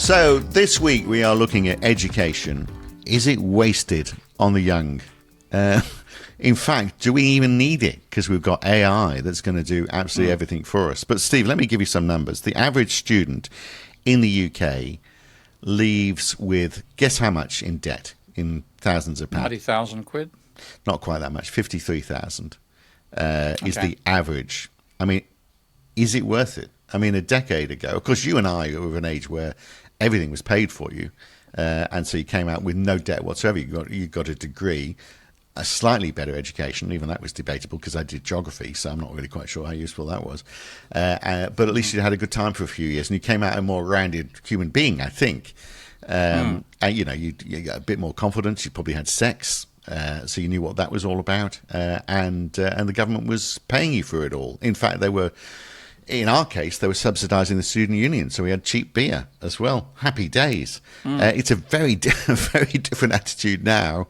So this week we are looking at education. Is it wasted on the young? In fact, do we even need it? Because we've got AI that's going to do absolutely everything for us. But Steve, let me give you some numbers. The average student in the UK leaves with, guess how much in debt, in thousands of pounds? 90,000 quid? Not quite that much, 53,000 is the average. I mean, is it worth it? I mean, a decade ago, of course, you and I were of an age where everything was paid for you, and so you came out with no debt whatsoever. You got a degree, a slightly better education. Even that was debatable because I did geography, so I'm not really quite sure how useful that was. But at least you had a good time for a few years, and you came out a more rounded human being, I think. And you got a bit more confidence. You probably had sex, so you knew what that was all about, and the government was paying you for it all. In fact, they were. In our case, they were subsidising the student union, so we had cheap beer as well. Happy days. It's a very different attitude now,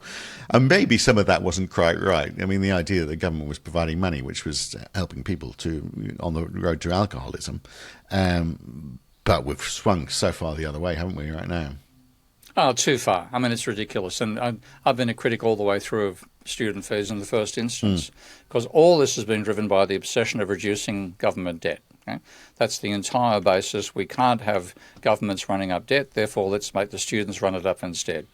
and maybe some of that wasn't quite right. I mean, the idea that the government was providing money, which was helping people on the road to alcoholism, but we've swung so far the other way, haven't we, right now? Oh, too far. I mean, it's ridiculous. And I've been a critic all the way through of student fees in the first instance, because all this has been driven by the obsession of reducing government debt. Okay? That's the entire basis. We can't have governments running up debt, therefore let's make the students run it up instead.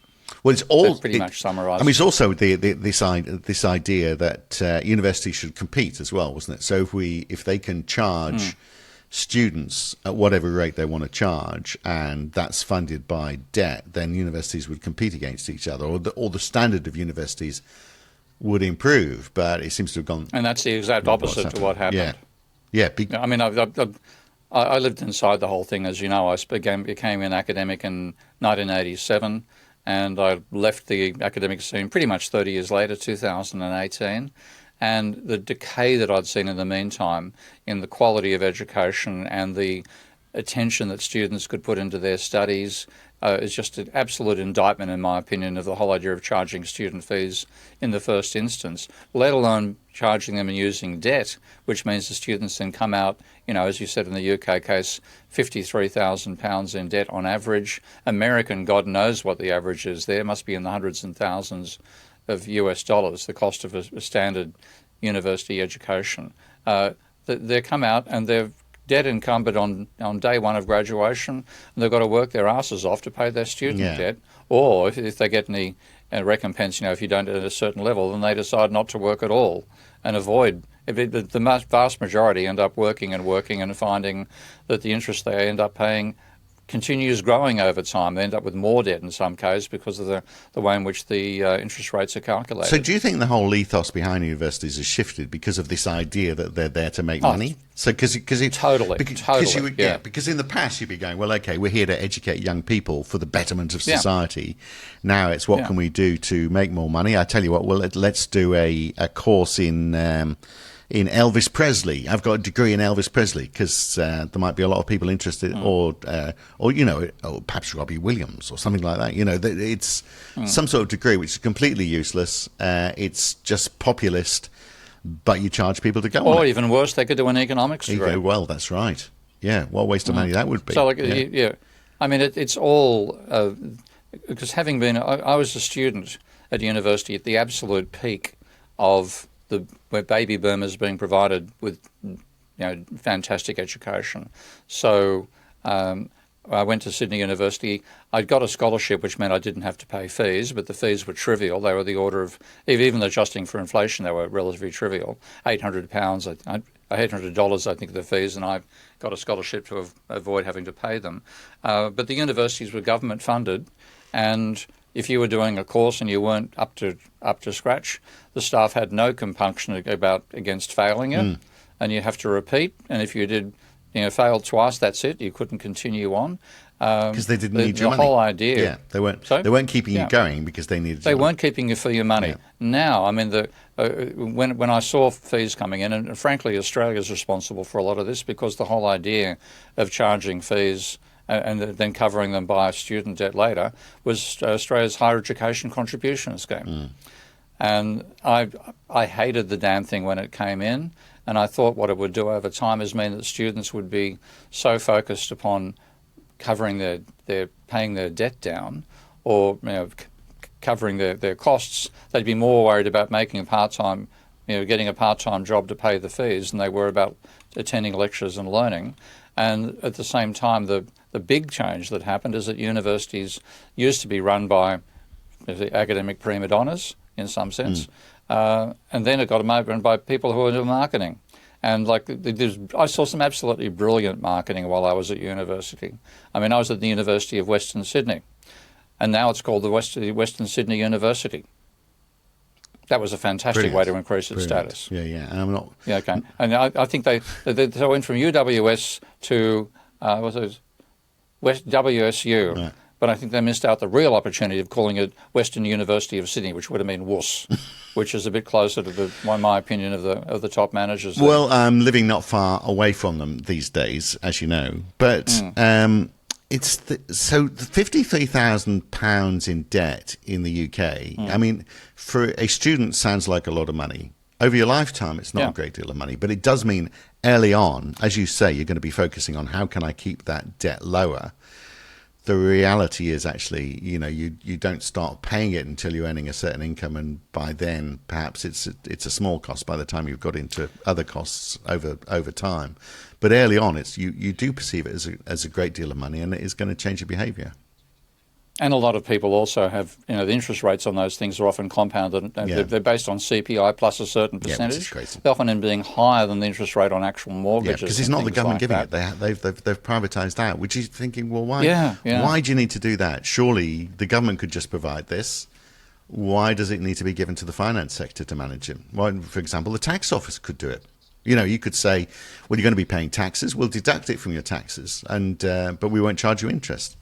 Well, it's all That's pretty much summarised. I mean, it's also this idea that universities should compete as well, wasn't it? So if they can charge students at whatever rate they want to charge, and that's funded by debt, then universities would compete against each other, or the standard of universities would improve. But it seems to have gone, and that's the exact opposite to what happened. Yeah. I mean, I lived inside the whole thing, as you know. I became an academic in 1987, and I left the academic scene pretty much 30 years later, 2018. And the decay that I'd seen in the meantime in the quality of education and the attention that students could put into their studies is just an absolute indictment, in my opinion, of the whole idea of charging student fees in the first instance, let alone charging them and using debt, which means the students then come out, as you said in the UK case, £53,000 in debt on average. American, God knows what the average is there, must be in the hundreds and thousands of US dollars, the cost of a standard university education. They come out and they're debt encumbered on day one of graduation, and they've got to work their asses off to pay their student debt. Or if they get any recompense, if you don't at a certain level, then they decide not to work at all and avoid. The vast majority end up working and finding that the interest they end up paying continues growing over time. They end up with more debt in some cases because of the way in which the interest rates are calculated. So do you think the whole ethos behind universities has shifted because of this idea that they're there to make money? So because Totally. Because in the past you'd be going, well, okay, we're here to educate young people for the betterment of society. Now it's what can we do to make more money? I tell you what, well, let's do a course in Elvis Presley. I've got a degree in Elvis Presley because there might be a lot of people interested, or perhaps Robbie Williams or something like that. It's some sort of degree which is completely useless. It's just populist, but you charge people to go on it. Or even worse, they could do an economics degree. Well, that's right. Yeah, what a waste of money that would be. So, I mean, it's all because having been, I was a student at university at the absolute peak of where baby boomers being provided with fantastic education. So I went to Sydney University. I got a scholarship, which meant I didn't have to pay fees, but the fees were trivial. They were the order of, even adjusting for inflation, they were relatively trivial. £800, $800, I think, the fees, and I got a scholarship to avoid having to pay them. But the universities were government funded, and if you were doing a course and you weren't up to scratch, the staff had no compunction against failing it, and you have to repeat. And if you did, failed twice, that's it. You couldn't continue on because they didn't need your money. The whole idea, they weren't keeping you going because they needed. They weren't keeping you for your money. Yeah. Now, I mean, when I saw fees coming in, and frankly, Australia is responsible for a lot of this because the whole idea of charging fees and then covering them by student debt later was Australia's higher education contribution scheme. And I hated the damn thing when it came in, and I thought what it would do over time is mean that students would be so focused upon covering their paying their debt down, or covering their costs, they'd be more worried about making a part-time, getting a part-time job to pay the fees than they were about attending lectures and learning. And at the same time, the big change that happened is that universities used to be run by academic prima donnas in some sense, and then it got run by people who were doing marketing. And I saw some absolutely brilliant marketing while I was at university. I mean, I was at the University of Western Sydney, and now it's called the Western Sydney University. That was a fantastic way to increase its status. Yeah, yeah. And I'm not. Yeah, okay. And I think they went from UWS to WSU. Right. But I think they missed out the real opportunity of calling it Western University of Sydney, which would have been WUS, which is a bit closer to my opinion of the top managers. Well, I'm living not far away from them these days, as you know. But it's so £53,000 in debt in the UK. I mean, for a student, sounds like a lot of money. Over your lifetime, it's not a great deal of money, but it does mean early on, as you say, you're going to be focusing on how can I keep that debt lower. The reality is actually, you don't start paying it until you're earning a certain income, and by then perhaps it's a small cost by the time you've got into other costs over time. But early on, you do perceive it as a great deal of money, and it is going to change your behaviour. And a lot of people also have, the interest rates on those things are often compounded. They're based on CPI plus a certain percentage. Which is crazy. They're often being higher than the interest rate on actual mortgages. Because it's not the government giving it. They've privatised out, which is thinking, well, why? Why do you need to do that? Surely the government could just provide this. Why does it need to be given to the finance sector to manage it? Well, for example, the tax office could do it. You could say, well, you're going to be paying taxes. We'll deduct it from your taxes, but we won't charge you interest.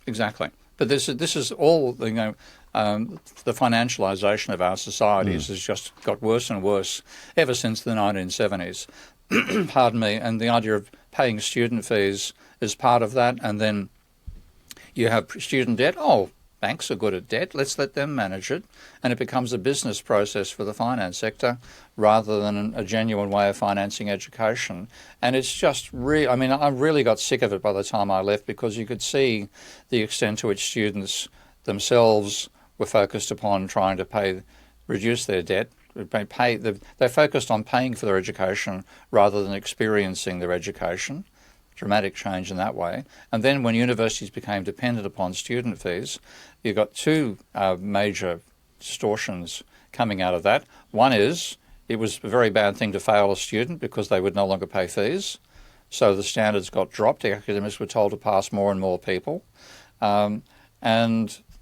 Exactly. But this is all, the financialisation of our societies has just got worse and worse ever since the 1970s. Pardon me. And the idea of paying student fees is part of that. And then you have student debt. Oh, banks are good at debt. Let's let them manage it. And it becomes a business process for the finance sector rather than a genuine way of financing education. And it's just I really got sick of it by the time I left, because you could see the extent to which students themselves were focused upon trying to reduce their debt. They focused on paying for their education rather than experiencing their education. Dramatic change in that way. And then when universities became dependent upon student fees, you got two major distortions coming out of that. One is it was a very bad thing to fail a student because they would no longer pay fees. So the standards got dropped. The academics were told to pass more and more people. And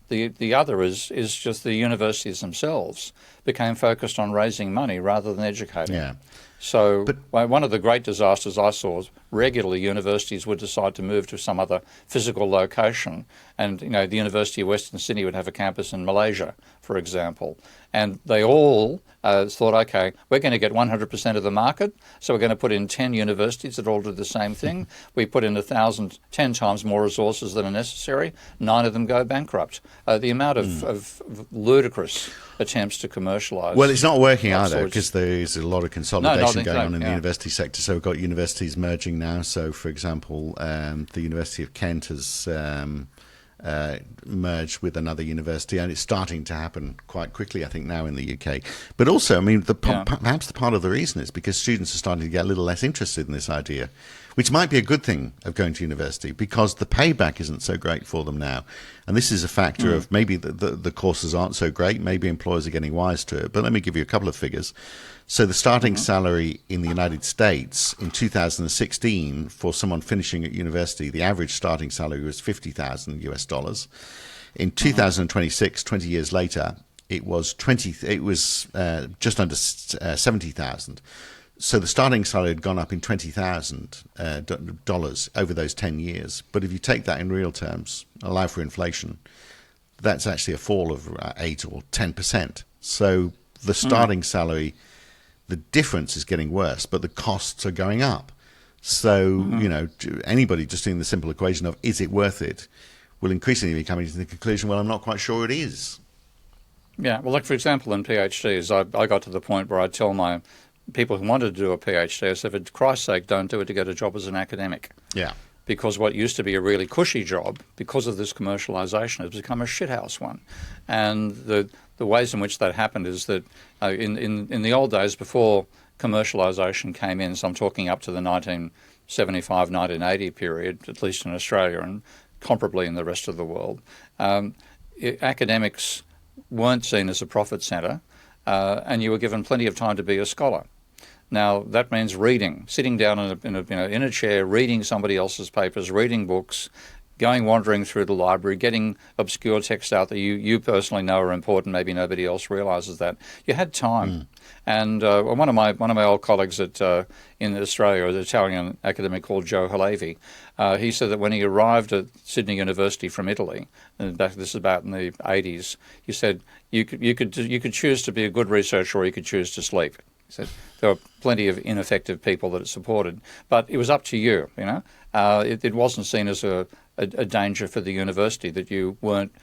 the other is just the universities themselves became focused on raising money rather than educating. Yeah. So one of the great disasters I saw was regularly universities would decide to move to some other physical location. And, the University of Western Sydney would have a campus in Malaysia, for example. And they all thought, okay, we're going to get 100% of the market, so we're going to put in 10 universities that all do the same thing. We put in 10 times more resources than are necessary. 9 of them go bankrupt. The amount of ludicrous attempts to commercialise. Well, it's not working either, because there's a lot of consolidation going on in the university sector. So we've got universities merging now. So, for example, the University of Kent has merged with another university, and it's starting to happen quite quickly, I think, now in the UK. But also, perhaps the part of the reason is because students are starting to get a little less interested in this idea, which might be a good thing of going to university, because the payback isn't so great for them now. And this is a factor of maybe the courses aren't so great, maybe employers are getting wise to it. But let me give you a couple of figures. So the starting salary in the United States in 2016 for someone finishing at university, the average starting salary was $50,000 US. In 2026, 20 years later, it was just under 70,000. So the starting salary had gone up in $20,000 over those 10 years. But if you take that in real terms, allow for inflation, that's actually a fall of 8 or 10%. So the starting salary, the difference is getting worse, but the costs are going up. So, anybody just doing the simple equation of is it worth it will increasingly be coming to the conclusion, well, I'm not quite sure it is. Yeah, well, for example, in PhDs, I got to the point where I'd tell my people who wanted to do a PhD, I said, for Christ's sake, don't do it to get a job as an academic. Yeah. because what used to be a really cushy job, because of this commercialisation, has become a shithouse one. And the ways in which that happened is that in the old days, before commercialisation came in, so I'm talking up to the 1975, 1980 period, at least in Australia and comparably in the rest of the world, academics weren't seen as a profit centre, and you were given plenty of time to be a scholar. Now, that means reading, sitting down in a chair, reading somebody else's papers, reading books, going wandering through the library, getting obscure texts out that you personally know are important. Maybe nobody else realises that. You had time. And one of my old colleagues in Australia, an Italian academic called Joe Halevi, he said that when he arrived at Sydney University from Italy, and this is about in the 80s, he said you could choose to be a good researcher or you could choose to sleep. He said there were plenty of ineffective people that it supported, but it was up to you. It wasn't seen as a danger for the university that you weren't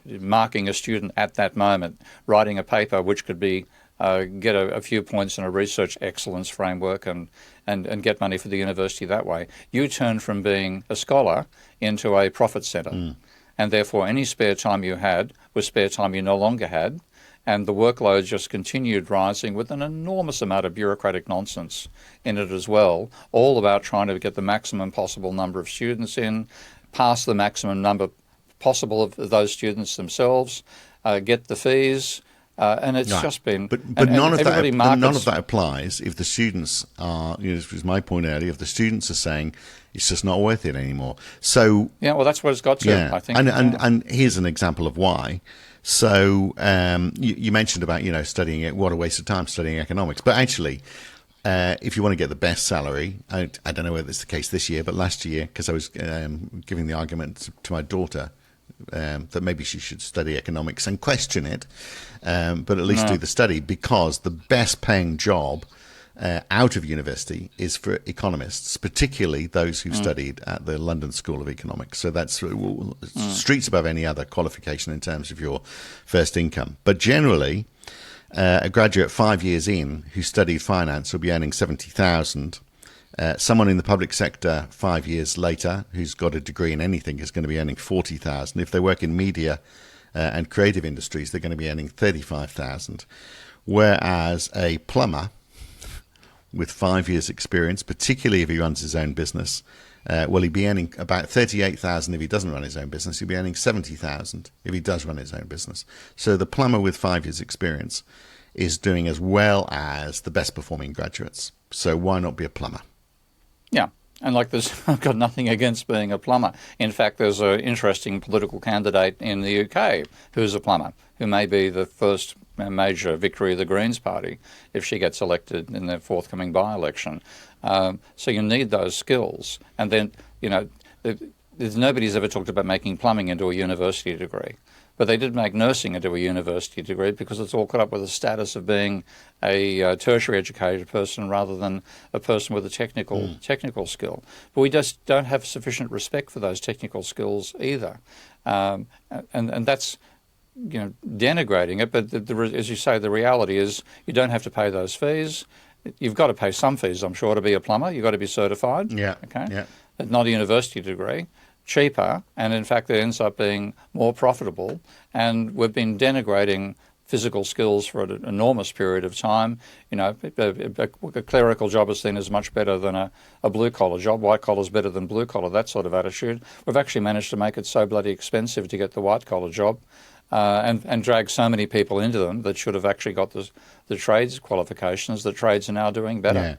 marking a student at that moment, writing a paper which could be get a few points in a research excellence framework and get money for the university that way. You turned from being a scholar into a profit centre, and therefore any spare time you had was spare time you no longer had. And the workload just continued rising with an enormous amount of bureaucratic nonsense in it as well, all about trying to get the maximum possible number of students in, pass the maximum number possible of those students themselves, get the fees, and it's just been... But none of that applies if the students are, this was my point earlier, if the students are saying it's just not worth it anymore. So... Yeah, well, that's what it's got to, I think. And here's an example of why. So you mentioned about, studying it, what a waste of time studying economics. But actually, if you want to get the best salary, I don't know whether it's the case this year, but last year, because I was giving the argument to my daughter that maybe she should study economics and question it, but at least do the study, because the best paying job out of university is for economists, particularly those who've studied at the London School of Economics. So that's streets above any other qualification in terms of your first income. But generally, a graduate 5 years in who studied finance will be earning 70,000. Someone in the public sector 5 years later who's got a degree in anything is going to be earning 40,000. If they work in media and creative industries, they're going to be earning 35,000. Whereas a plumber with 5 years experience, particularly if he runs his own business, he'd be earning about 38,000 if he doesn't run his own business. He'd be earning 70,000 if he does run his own business. So the plumber with 5 years experience is doing as well as the best performing graduates. So why not be a plumber? Yeah. And I've got nothing against being a plumber. In fact, there's an interesting political candidate in the UK who's a plumber, who may be the first major victory of the Greens Party if she gets elected in the forthcoming by-election. So you need those skills. And then, nobody's ever talked about making plumbing into a university degree. But they did make nursing into a university degree because it's all caught up with the status of being a tertiary educated person rather than a person with a technical skill. But we just don't have sufficient respect for those technical skills either. And that's denigrating it. But as you say, the reality is you don't have to pay those fees. You've got to pay some fees, I'm sure, to be a plumber. You've got to be certified. Yeah. Okay. Yeah. But not a university degree. Cheaper, and in fact it ends up being more profitable, and we've been denigrating physical skills for an enormous period of time. A clerical job is seen as much better than a blue-collar job. White-collar is better than blue-collar, that sort of attitude. We've actually managed to make it so bloody expensive to get the white-collar job and drag so many people into them that should have actually got the trades qualifications. The trades are now doing better. Yeah.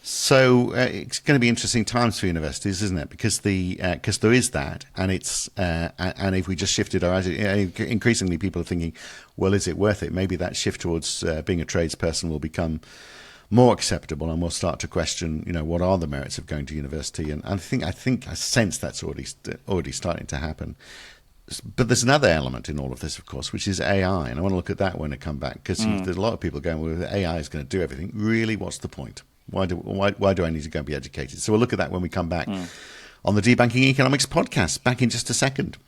So it's going to be interesting times for universities, isn't it? Because there is that, and it's and if we just shifted our attitude, increasingly people are thinking, well, is it worth it? Maybe that shift towards being a tradesperson will become more acceptable, and we'll start to question, what are the merits of going to university? And I sense that's already starting to happen. But there's another element in all of this, of course, which is AI, and I want to look at that when I come back, because there's a lot of people going, well, AI is going to do everything. Really, what's the point? Why do I need to go and be educated? So we'll look at that when we come back on the Debunking Economics podcast. Back in just a second.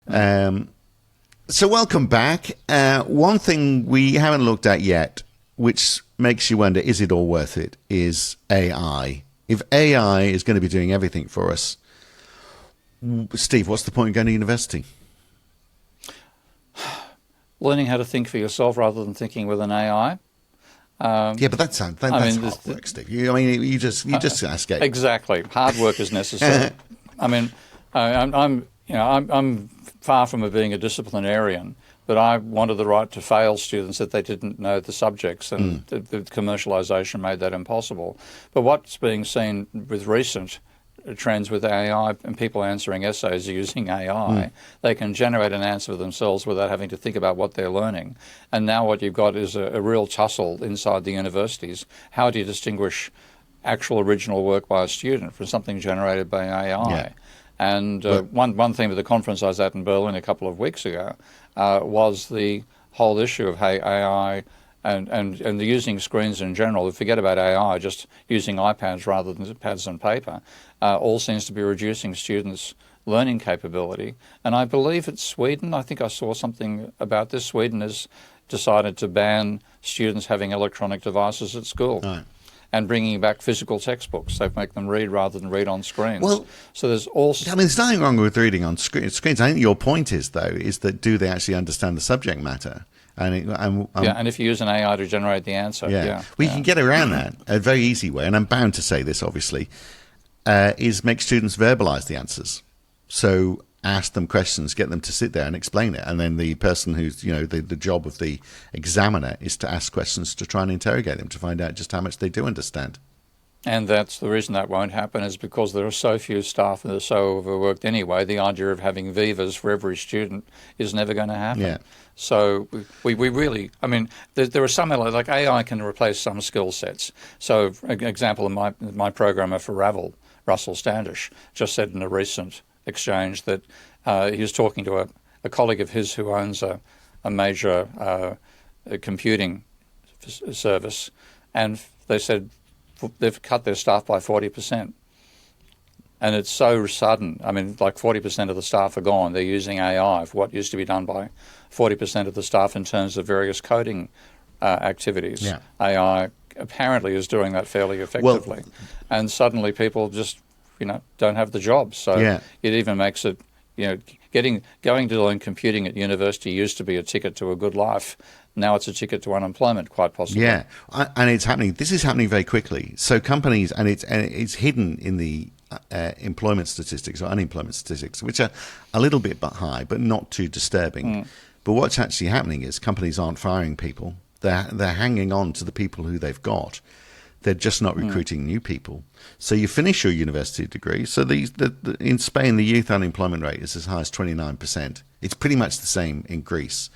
So welcome back. One thing we haven't looked at yet, which makes you wonder, is it all worth it, is AI. If AI is going to be doing everything for us, Steve, what's the point of going to university? Learning how to think for yourself rather than thinking with an AI. Yeah, but that's hard work, Steve. You just escape. Exactly, hard work is necessary. I mean, I'm far from being a disciplinarian, but I wanted the right to fail students that they didn't know the subjects, and the commercialization made that impossible. But what's being seen with recent trends with AI and people answering essays using AI, they can generate an answer for themselves without having to think about what they're learning. And now what you've got is a real tussle inside the universities. How do you distinguish actual original work by a student from something generated by AI? Yeah. And one thing with the conference I was at in Berlin a couple of weeks ago was the whole issue of AI and the using screens in general. Forget about AI, just using iPads rather than pads and paper, all seems to be reducing students' learning capability. And I believe it's Sweden. I think I saw something about this. Sweden has decided to ban students having electronic devices at school. Right. And bringing back physical textbooks. They make them read rather than read on screens. Well, so there's also... there's nothing wrong with reading on screens. I think your point is, though, is that do they actually understand the subject matter? And if you use an AI to generate the answer. We can get around that. A very easy way, and I'm bound to say this, obviously, is make students verbalize the answers. So ask them questions, get them to sit there and explain it. And then the person who's, the job of the examiner is to ask questions to try and interrogate them to find out just how much they do understand. And that's the reason that won't happen, is because there are so few staff and they're so overworked anyway. The idea of having Vivas for every student is never going to happen. Yeah. So we really, there are some, like AI can replace some skill sets. So an example of my programmer for Russell Standish, just said in a recent exchange that he was talking to a colleague of his who owns a major computing service, and they said they've cut their staff by 40%. And it's so sudden. Like 40% of the staff are gone. They're using AI for what used to be done by 40% of the staff in terms of various coding activities. Yeah. AI apparently is doing that fairly effectively. And suddenly people just, don't have the jobs. So it even makes it, going to learn computing at university used to be a ticket to a good life. Now it's a ticket to unemployment, quite possibly. Yeah, and it's happening. This is happening very quickly. So companies, and it's hidden in the employment statistics or unemployment statistics, which are a little bit high, but not too disturbing. But what's actually happening is companies aren't firing people. They're hanging on to the people who they've got. They're just not recruiting new people. So you finish your university degree. So in Spain, the youth unemployment rate is as high as 29%. It's pretty much the same in Greece.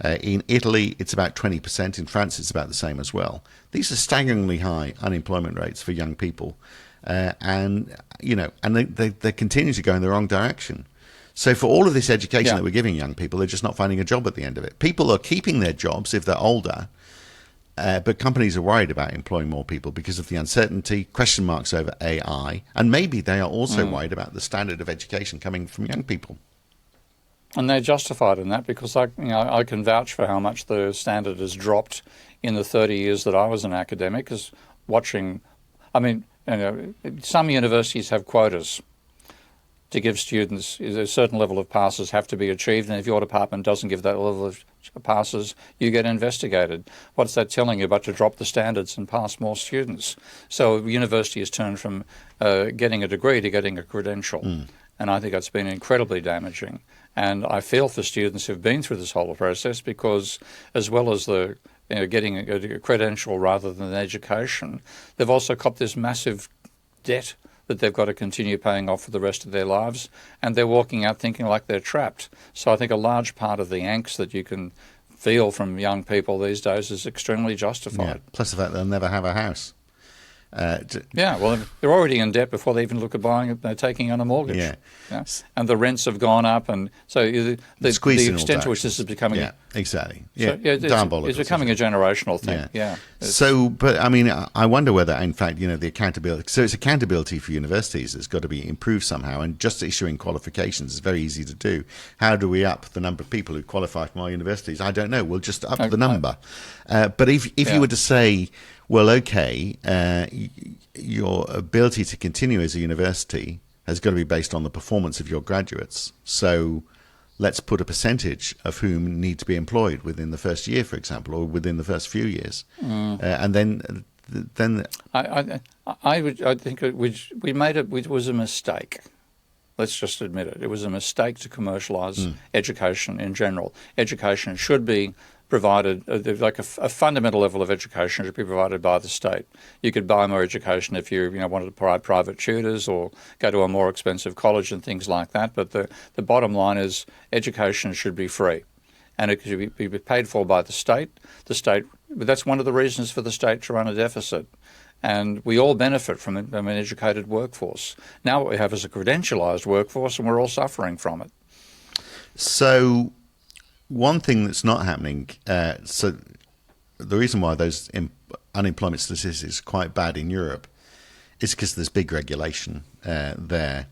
In Italy, it's about 20%. In France, it's about the same as well. These are staggeringly high unemployment rates for young people. And they continue to go in the wrong direction. So for all of this education that we're giving young people, they're just not finding a job at the end of it. People are keeping their jobs if they're older, but companies are worried about employing more people because of the uncertainty, question marks over AI, and maybe they are also worried about the standard of education coming from young people. And they're justified in that because I can vouch for how much the standard has dropped in the 30 years that I was an academic. Because some universities have quotas to give students. A certain level of passes have to be achieved, and if your department doesn't give that level of passes, you get investigated. What's that telling you but to drop the standards and pass more students? So university has turned from getting a degree to getting a credential, and I think it's been incredibly damaging. And I feel for students who've been through this whole process because, as well as the getting a credential rather than an education, they've also copped this massive debt that they've got to continue paying off for the rest of their lives, and they're walking out thinking like they're trapped. So I think a large part of the angst that you can feel from young people these days is extremely justified. Yeah. Plus the fact they'll never have a house. They're already in debt before they even look at taking on a mortgage. Yeah. And the rents have gone up, and so the extent to which this is becoming... Yeah, exactly. Yeah, so it's becoming a generational thing. Yeah. So, but I wonder whether, in fact, the accountability... So it's accountability for universities that's got to be improved somehow, and just issuing qualifications is very easy to do. How do we up the number of people who qualify from our universities? I don't know. We'll just up the number. But if you were to say... Well, okay, your ability to continue as a university has got to be based on the performance of your graduates. So let's put a percentage of whom need to be employed within the first year, for example, or within the first few years. And then I think it was a mistake. Let's just admit it. It was a mistake to commercialise education in general. Education should be provided, like a fundamental level of education should be provided by the state. You could buy more education if you wanted to provide private tutors or go to a more expensive college and things like that. But the bottom line is education should be free, and it should be paid for by the state. That's one of the reasons for the state to run a deficit. And we all benefit from an educated workforce. Now what we have is a credentialised workforce, and we're all suffering from it. So one thing that's not happening, so the reason why those unemployment statistics are quite bad in Europe is because there's big regulation there,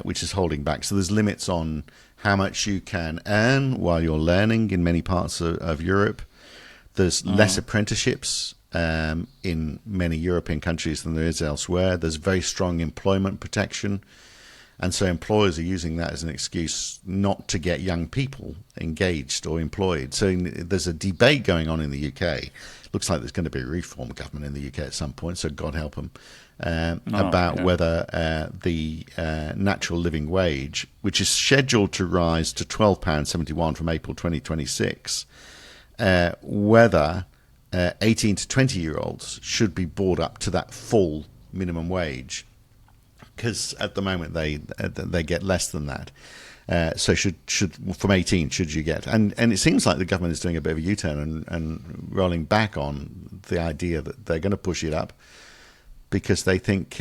which is holding back. So there's limits on how much you can earn while you're learning in many parts of Europe. There's less apprenticeships in many European countries than there is elsewhere. There's very strong employment protection. And so employers are using that as an excuse not to get young people engaged or employed. So there's a debate going on in the UK. Looks like there's going to be a reform government in the UK at some point, so God help them, about whether the natural living wage, which is scheduled to rise to £12.71 from April 2026, whether 18 to 20-year-olds should be brought up to that full minimum wage. Because at the moment they get less than that, so should from 18 should you get, and it seems like the government is doing a bit of a U-turn and rolling back on the idea that they're going to push it up, because they think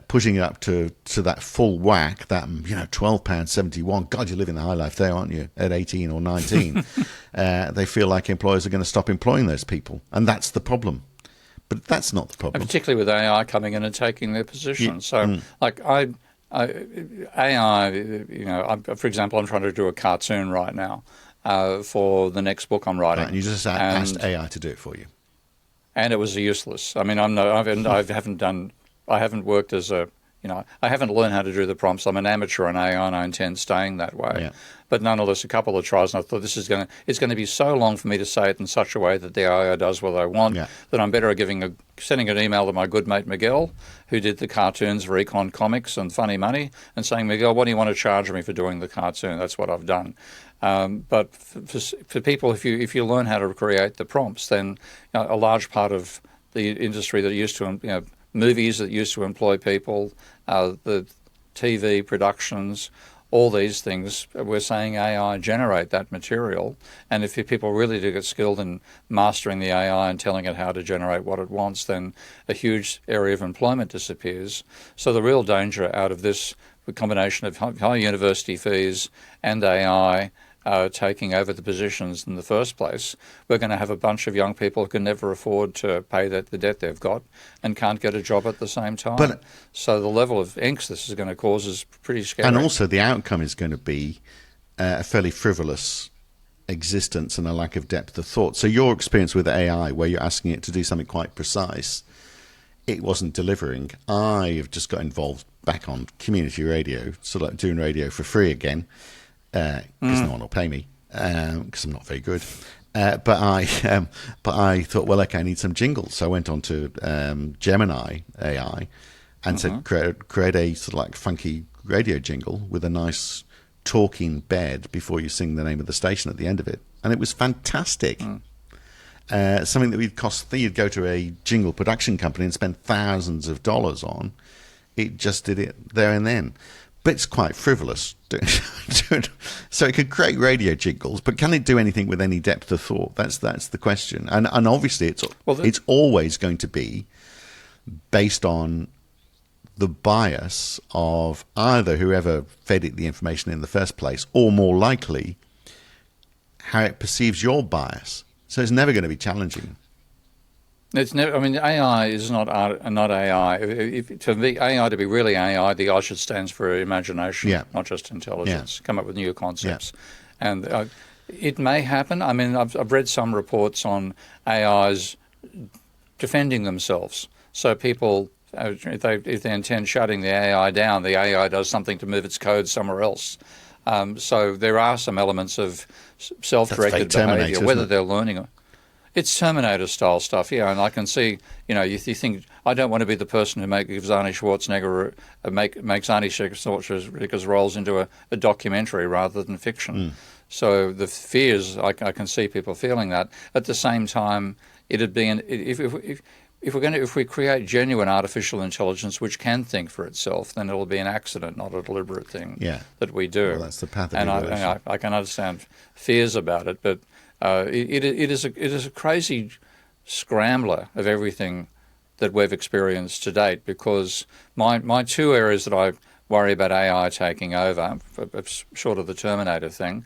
pushing it up to that full whack, that £12.71. God, you're living the high life there, aren't you? At 18 or 19, they feel like employers are going to stop employing those people, and that's the problem. But that's not the problem. Particularly with AI coming in and taking their position. Yeah. So, like AI, for example, I'm trying to do a cartoon right now for the next book I'm writing. Right, and you just asked AI to do it for you. And it was useless. I mean, I haven't worked as a, I haven't learned how to do the prompts. I'm an amateur on AI, and I intend staying that way. Yeah. But nonetheless, a couple of tries, and I thought it's going to be so long for me to say it in such a way that the AI does what I want, that I'm better at sending an email to my good mate Miguel, who did the cartoons for Econ Comics and Funny Money, and saying, Miguel, what do you want to charge me for doing the cartoon? That's what I've done. But for people, if you learn how to create the prompts, then a large part of the industry that used to, movies that used to employ people, the TV productions, all these things, we're saying AI generate that material. And if people really do get skilled in mastering the AI and telling it how to generate what it wants, then a huge area of employment disappears. So the real danger out of this, the combination of high university fees and AI taking over the positions in the first place, we're going to have a bunch of young people who can never afford to pay the debt they've got and can't get a job at the same time. So the level of angst this is going to cause is pretty scary. And also the outcome is going to be a fairly frivolous existence and a lack of depth of thought. So your experience with AI, where you're asking it to do something quite precise, it wasn't delivering. I have just got involved back on community radio, so like doing radio for free again, because no one will pay me because I'm not very good. But I thought, well, okay, I need some jingles. So I went on to Gemini AI and said, create a sort of like funky radio jingle with a nice talking bed before you sing the name of the station at the end of it. And it was fantastic. Something that would cost, you'd go to a jingle production company and spend thousands of dollars on. It just did it there and then. But it's quite frivolous. So it could create radio jingles, but can it do anything with any depth of thought? That's the question. And obviously it's always going to be based on the bias of either whoever fed it the information in the first place, or more likely, how it perceives your bias. So it's never going to be challenging. It's never. I mean, AI is not AI. To be AI to be really AI, the I should stands for imagination, not just intelligence. Come up with new concepts, and it may happen. I mean, I've read some reports on AIs defending themselves. So people if they intend shutting the AI down, the AI does something to move its code somewhere else. So there are some elements of self-directed behaviour, whether they're learning. It's Terminator-style stuff, yeah. And I can see, you think, I don't want to be the person who gives Arnie Schwarzenegger, makes Arnie Schwarzenegger's roles into a documentary rather than fiction. So the fears, I can see people feeling that. At the same time, it'd be if we create genuine artificial intelligence which can think for itself, then it'll be an accident, not a deliberate thing that we do. Well, that's the path of evolution. And I can understand fears about it, but it is a crazy scrambler of everything that we've experienced to date, because my two areas that I worry about AI taking over, short of the Terminator thing,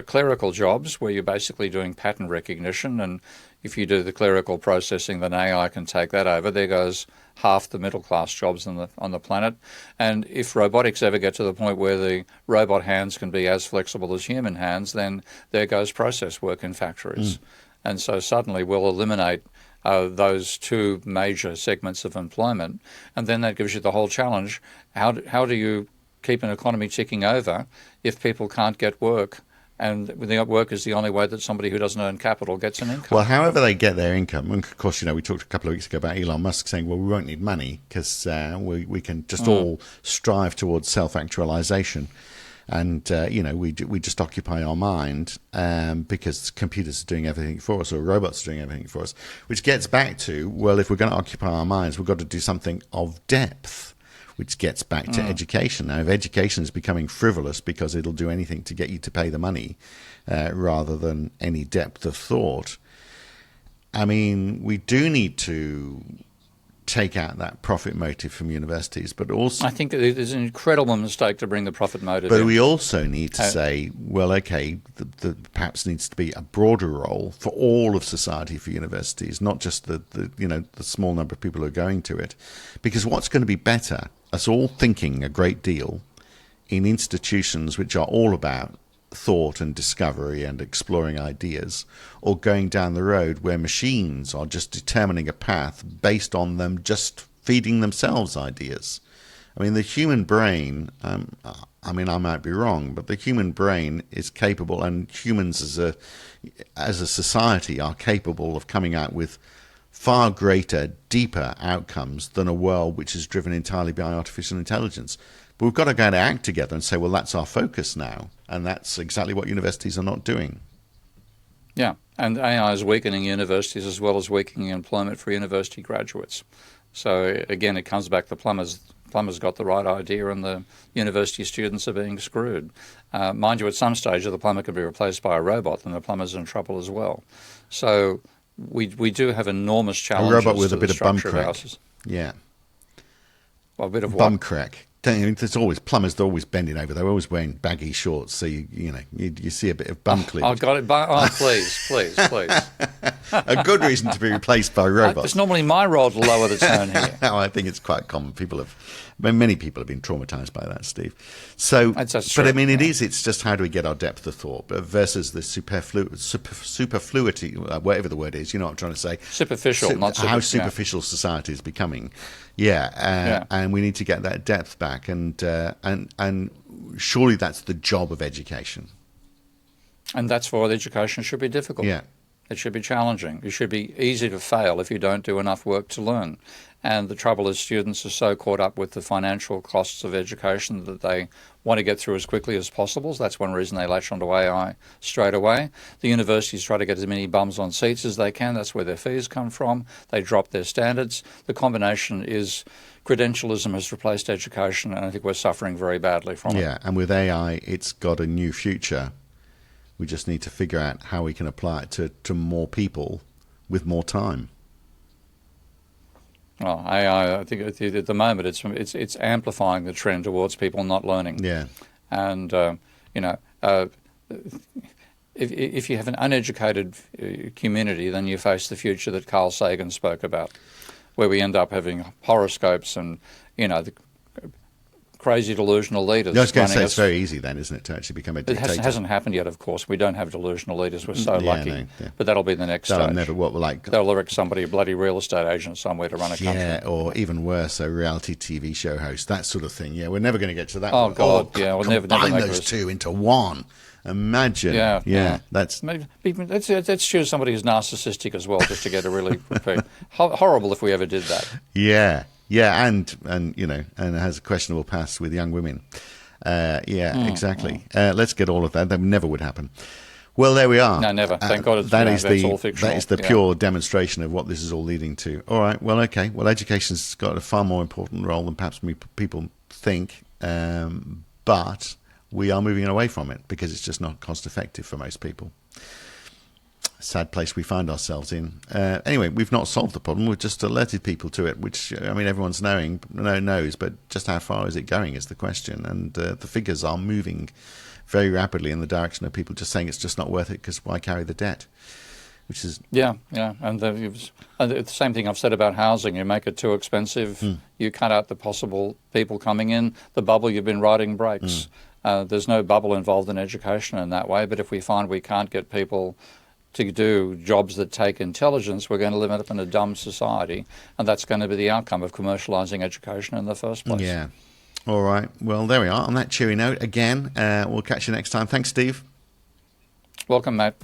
clerical jobs where you're basically doing pattern recognition, and if you do the clerical processing, then AI can take that over. There goes half the middle-class jobs on the planet. And if robotics ever get to the point where the robot hands can be as flexible as human hands, then there goes process work in factories. And so suddenly we'll eliminate those two major segments of employment, and then that gives you the whole challenge. How do you keep an economy ticking over if people can't get work? And the work is the only way that somebody who doesn't earn capital gets an income. Well, however they get their income, and of course, we talked a couple of weeks ago about Elon Musk saying, well, we won't need money because we can just all strive towards self-actualization. And, we just occupy our mind because computers are doing everything for us, or robots are doing everything for us, which gets back to, well, if we're going to occupy our minds, we've got to do something of depth, which gets back to education. Now, if education is becoming frivolous because it'll do anything to get you to pay the money rather than any depth of thought, I mean, we do need to take out that profit motive from universities, but also... I think it is an incredible mistake to bring the profit motive in. But we also need to say, well, okay, perhaps needs to be a broader role for all of society for universities, not just the small number of people who are going to it. Because what's going to be better, us all thinking a great deal in institutions which are all about thought and discovery and exploring ideas, or going down the road where machines are just determining a path based on them just feeding themselves ideas. I mean, the human brain, I might be wrong, but the human brain is capable, and humans as a society are capable of coming out with far greater, deeper outcomes than a world which is driven entirely by artificial intelligence. But we've got to go and act together and say, well, that's our focus now. And that's exactly what universities are not doing. Yeah, and AI is weakening universities as well as weakening employment for university graduates. So again, it comes back to plumbers. Plumbers got the right idea and the university students are being screwed. Mind you, at some stage, if the plumber can be replaced by a robot, then the plumber's in trouble as well. So we do have enormous challenges. A robot with a bit of bum crack. Yeah. Well, a bit of bum what? crack. There's always plumbers. They're always bending over. They're always wearing baggy shorts, so you see a bit of bum cleavage. I've got it. Please. A good reason to be replaced by robots. It's normally my role to lower the tone here. I think it's quite common. Many people have been traumatized by that, Steve. So, that's but true, I mean, it's just how do we get our depth of thought versus the superfluity, whatever the word is. You know what I'm trying to say? Superficial, not how superficial society is becoming. And we need to get that depth back, and surely that's the job of education. And that's why education should be difficult. Yeah. It should be challenging. It should be easy to fail if you don't do enough work to learn. And the trouble is students are so caught up with the financial costs of education that they want to get through as quickly as possible. So that's one reason they latch onto AI straight away. The universities try to get as many bums on seats as they can. That's where their fees come from. They drop their standards. The combination is credentialism has replaced education, and I think we're suffering very badly from it. Yeah, and with AI, it's got a new future. We just need to figure out how we can apply it to more people with more time. Well, AI, I think at the moment it's amplifying the trend towards people not learning. Yeah. And if you have an uneducated community, then you face the future that Carl Sagan spoke about, where we end up having horoscopes and the crazy delusional leaders. I was going to say, running it's very easy then, isn't it, to actually become a It dictator? hasn't happened yet, of course. We don't have delusional leaders. We're so Yeah, lucky. no, yeah. But that'll be the next That'll stage. never, what we're like, They'll erect somebody, a bloody real estate agent somewhere to run a country. yeah, or even worse, a reality TV show host, that sort of thing. Yeah, we're never going to get to that. Oh, one. God, yeah, we'll never combine make those this. two into one. Imagine. Yeah. That's Let's choose somebody who's narcissistic as well, just to get a really horrible if we ever did that. yeah, and you know, and has a questionable past with young women. Exactly. Let's get all of that. That never would happen. Well, there we are. No, never. Thank God it's, that's all fictional. That is the pure demonstration of what this is all leading to. All right. Well, okay. Well, education's got a far more important role than perhaps people think, but we are moving away from it because it's just not cost effective for most people. Sad place we find ourselves in. Anyway, we've not solved the problem. We've just alerted people to it, which, I mean, everyone's knows, but just how far is it going is the question. And the figures are moving very rapidly in the direction of people just saying it's just not worth it because why carry the debt? Which is... Yeah. And the same thing I've said about housing. You make it too expensive, you cut out the possible people coming in, the bubble you've been riding breaks. There's no bubble involved in education in that way, but if we find we can't get people to do jobs that take intelligence, we're going to live up in a dumb society, and that's going to be the outcome of commercialising education in the first place. Yeah. All right. Well, there we are. On that cheery note, again, we'll catch you next time. Thanks, Steve. Welcome, Matt.